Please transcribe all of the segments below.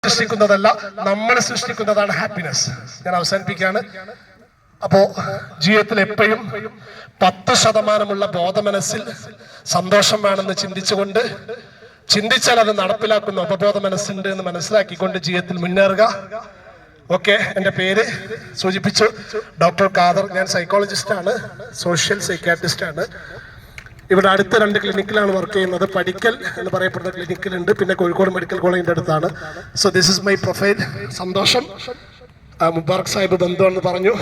സൃഷ്ടിക്കുന്നതല്ല, നമ്മൾ സൃഷ്ടിക്കുന്നതാണ് ഹാപ്പിനെസ്. ഞാൻ അവസാനിപ്പിക്കുകയാണ്. അപ്പോ ജീവിതത്തിൽ എപ്പോഴും 10% ബോധമനസ്സിൽ സന്തോഷം വേണമെന്ന് ചിന്തിച്ചാൽ അത് നടപ്പിലാക്കുന്ന ഉപബോധ മനസ്സുണ്ട് എന്ന് മനസ്സിലാക്കിക്കൊണ്ട് ജീവിതത്തിൽ മുന്നേറുക. ഓക്കെ, എൻ്റെ പേര് സൂചിപ്പിച്ചു, ഡോക്ടർ ഖാദർ. ഞാൻ സൈക്കോളജിസ്റ്റാണ്, സോഷ്യൽ സൈക്യാട്രിസ്റ്റാണ്. ഇവിടെ അടുത്ത 2 ക്ലിനിക്കിലാണ് വർക്ക് ചെയ്യുന്നത്. പഠിക്കൽ എന്ന് പറയപ്പെടുന്ന ക്ലിനിക്കിലുണ്ട്, പിന്നെ കോഴിക്കോട് മെഡിക്കൽ കോളേജിൻ്റെ അടുത്താണ്. So this is my profile. സന്തോഷം. മുബാറക് സാഹിബ് ബന്ധുവെന്ന് പറഞ്ഞു,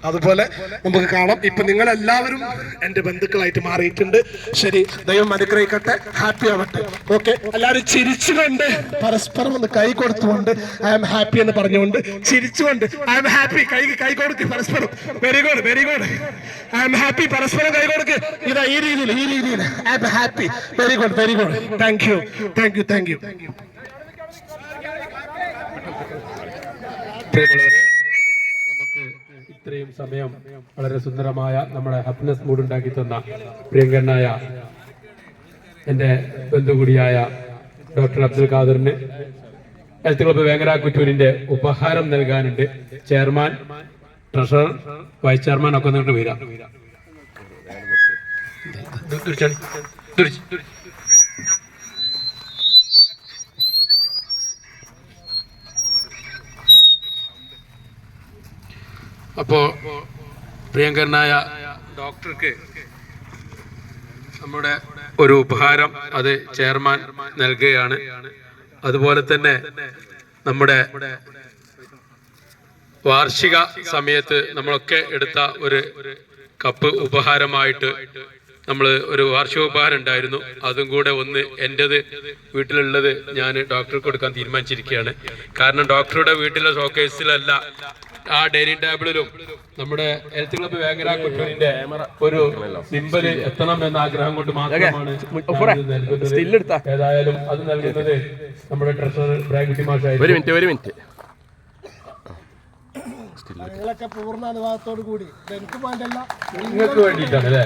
അതുപോലെ നമുക്ക് കാണാം. ഇപ്പൊ നിങ്ങളെല്ലാവരും എൻ്റെ ബന്ധുക്കളായിട്ട് മാറിയിട്ടുണ്ട്. ശരി, ദൈവം അനുഗ്രഹിക്കട്ടെ, ഹാപ്പി ആവട്ടെ. ഓക്കെ, എല്ലാവരും ചിരിച്ചുകൊണ്ട് പരസ്പരം ഒന്ന് കൈ കൊടുത്തുകൊണ്ട് ഐ ആം ഹാപ്പി എന്ന് പറഞ്ഞുകൊണ്ട് ചിരിച്ചുകൊണ്ട് ഐ ആം ഹാപ്പി, കൈ കൊടുക്ക് പരസ്പരം. Very good, very good. I am happy, പരസ്പരം കൈ കൊടുക്ക്. ഇതാ ഈ രീതിയിൽ I am happy. Very good, very good. Thank you. നമുക്ക് ഇത്രയും സമയം വളരെ സുന്ദരമായ നമ്മുടെ ഹാപ്പിനെസ് മൂഡ് ഉണ്ടാക്കി തന്ന പ്രിയങ്കരനായ എൻ്റെ ബന്ധു കൂടിയായ ഡോക്ടർ അബ്ദുൽ ഖാദറിന് ഹെൽത്ത് ക്ലബ്ബ് വേങ്ങര കുറ്റൂരിന്റെ ഉപഹാരം നൽകാനുണ്ട്. ചെയർമാൻ, ട്രഷറർ, വൈസ് ചെയർമാൻ ഒക്കെ നിങ്ങൾക്ക് വരാം. അപ്പോ പ്രിയങ്കരനായ ഡോക്ടർക്ക് നമ്മുടെ ഒരു ഉപഹാരം അത് ചെയർമാൻ നൽകുകയാണ്. അതുപോലെ തന്നെ നമ്മുടെ വാർഷിക സമയത്ത് നമ്മളൊക്കെ എടുത്ത ഒരു കപ്പ് ഉപഹാരമായിട്ട് നമ്മൾ ഒരു വാർഷിക ഉപഹാരം ഉണ്ടായിരുന്നു. അതും കൂടെ ഒന്ന് എൻ്റെത് വീട്ടിലുള്ളത് ഞാൻ ഡോക്ടർക്ക് കൊടുക്കാൻ തീരുമാനിച്ചിരിക്കുകയാണ്. കാരണം ഡോക്ടറുടെ വീട്ടിലെ ഷോക്കേസിലല്ല, ആ ഡൈനിങ് ടേബിളിലും നമ്മുടെ ഹെൽത്ത് ക്ലബ്ബ് വേങ്ങര കുറ്റൂരിന്റെ ഒരു സിമ്പല് എത്തണം എന്ന ആഗ്രഹം കൊണ്ട് മാത്രമാണ് നൽകുന്നത്. ഏതായാലും അത് നൽകുന്നത് നമ്മുടെ ട്രഷറർ ബ്രാഗ്കുട്ടി മാഷായിരുന്നു. ഒരു മിനിറ്റ്. പൂർണ്ണ അനുവാദത്തോടു കൂടി നിങ്ങൾക്ക് വേണ്ടിയിട്ടാണ് അല്ലേ?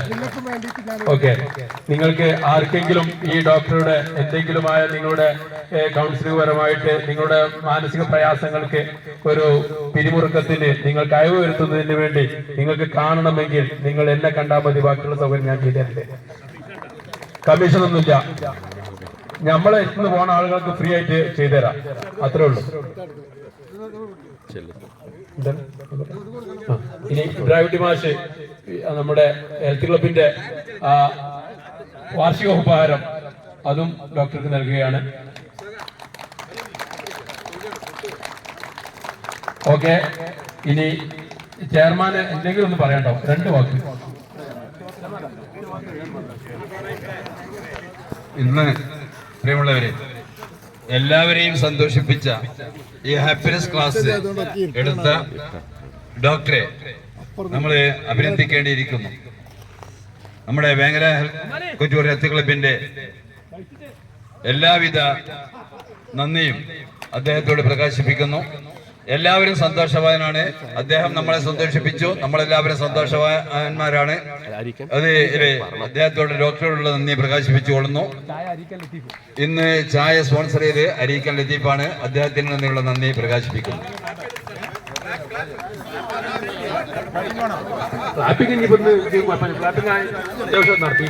ഓക്കെ, നിങ്ങൾക്ക് ആർക്കെങ്കിലും ഈ ഡോക്ടറുടെ എന്തെങ്കിലുമായ നിങ്ങളുടെ കൗൺസിലിംഗ് പരമായിട്ട് നിങ്ങളുടെ മാനസിക പ്രയാസങ്ങൾക്ക് ഒരു പിരിമുറുക്കത്തിന് നിങ്ങൾ കഴിവ് വരുത്തുന്നതിന് വേണ്ടി നിങ്ങൾക്ക് കാണണമെങ്കിൽ നിങ്ങൾ എന്നെ കണ്ടാൽ മതി. ബാക്കിയുള്ള സൗകര്യം ഞാൻ ചെയ്തേ. കമ്മീഷനൊന്നുമില്ല, നമ്മളെ ഇന്ന് പോണ ആളുകൾക്ക് ഫ്രീ ആയിട്ട് ചെയ്തുതരാം, അത്രേ ഉള്ളൂ. ഇനി ബ്രാഗ്കുട്ടി മാഷ് നമ്മുടെ ഹെൽത്ത് ക്ലബിന്റെ വാർഷിക ഉപഹാരം അതും ഡോക്ടർക്ക് നൽകുകയാണ്. ഓക്കെ, ഇനി ചെയർമാന് എന്തെങ്കിലും ഒന്ന് പറയണ്ടോ? 2 വാക്ക്. ഇന്ന് പ്രിയമുള്ളവരെ, എല്ലാവരെയും സന്തോഷിപ്പിച്ച ഈ ഹാപ്പിനെസ് ക്ലാസ് എടുത്ത ഡോക്ടറെ നമ്മൾ അഭിനന്ദിക്കേണ്ടിയിരിക്കുന്നു. നമ്മുടെ വേങ്ങര കുറ്റൂർ ഹെൽത്ത് ക്ലബിന്റെ എല്ലാവിധ നന്ദിയും അദ്ദേഹത്തോട് പ്രകാശിപ്പിക്കുന്നു. എല്ലാവരും സന്തോഷവാനാണ്. അദ്ദേഹം നമ്മളെ സന്തോഷിപ്പിച്ചു, നമ്മളെല്ലാവരും സന്തോഷവാന്മാരാണ്. അത് അദ്ദേഹത്തോട് ഡോക്ടറോടുള്ള നന്ദി പ്രകാശിപ്പിച്ചുകൊള്ളുന്നു. ഇന്ന് ചായ സ്പോൺസർ ചെയ്ത് അരീക്കൽ ലത്തീഫാണ്. അദ്ദേഹത്തിന് നിന്നുള്ള നന്ദി പ്രകാശിപ്പിക്കുന്നു. ക്ലാപ്പിംഗ് നടത്തി